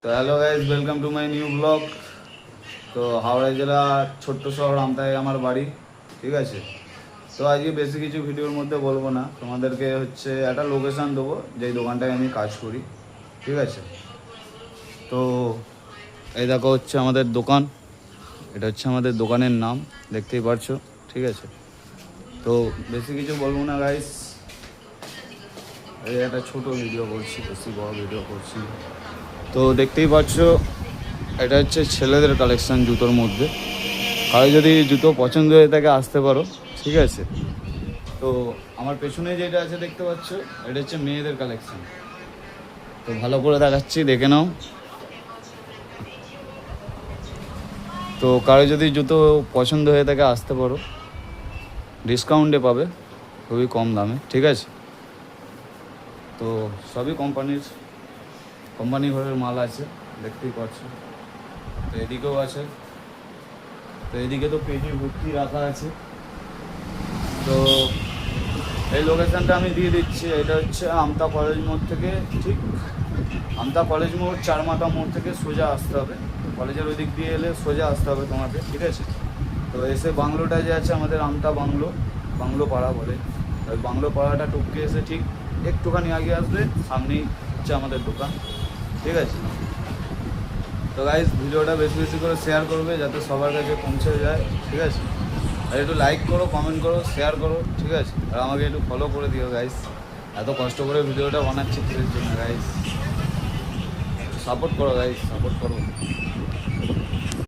তো hello guys, welcome to my new blog. তো হাওড়া জেলা ছোট্ট শহর আমতায় আমার বাড়ি, ঠিক আছে। তো আজকে বেশি কিছু ভিডিওর মধ্যে বলবো না, তোমাদেরকে হচ্ছে একটা লোকেশান দেবো যেই দোকানটায় আমি কাজ করি, ঠিক আছে। তো এই দেখো হচ্ছে আমাদের দোকান, এটা হচ্ছে আমাদের দোকানের নাম, দেখতেই পারছো, ঠিক আছে। তো বেশি কিছু বলবো না গাইজ, এই একটা ছোটো ভিডিও করছি, বেশি বড় ভিডিও করছি। তো দেখতেই পাচ্ছ, এটা হচ্ছে ছেলেদের কালেকশান জুতোর মধ্যে। কারো যদি জুতো পছন্দ হয়ে থাকে আসতে পারো, ঠিক আছে। তো আমার পেছনে যেটা আছে দেখতে পাচ্ছ, এটা হচ্ছে মেয়েদের কালেকশান। তো ভালো করে দেখাচ্ছি, দেখে নাও। তো কারো যদি জুতো পছন্দ হয়ে থাকে আসতে পারো, ডিসকাউন্টে পাবে, খুবই কম দামে, ঠিক আছে। তো সবই কোম্পানি ঘরের মাল আছে, দেখতেই পাচ্ছ। তো এদিকেও আছে, তো এদিকে তো পেটি ভর্তি রাখা আছে। তো এই লোকেশানটা আমি দিয়ে দিচ্ছি, এটা হচ্ছে আমতা কলেজ মোড় থেকে, ঠিক আমতা কলেজ মোড়, চারমাথা মোড় থেকে সোজা আসতে হবে। কলেজের ওই দিক দিয়ে এলে সোজা আসতে হবে তোমাকে, ঠিক আছে। তো এসে বাংলোটা যে আছে আমাদের, আমতা বাংলো পাড়া বলে, ওই বাংলো পাড়াটা টপকে এসে ঠিক একটুখানি আগে আসবে, সামনেই হচ্ছে আমাদের দোকান, ঠিক আছে। তো গাইজ, ভিডিওটা বেশি বেশি করে শেয়ার করবে যাতে সবার কাছে পৌঁছে যায়, ঠিক আছে। আর একটু লাইক করো, কমেন্ট করো, শেয়ার করো, ঠিক আছে। আর আমাকে একটু ফলো করে দিও গাইজ, এত কষ্ট করে ভিডিওটা বানাচ্ছি কিসের জন্য গাইজ। সাপোর্ট করো গাইজ, সাপোর্ট করো।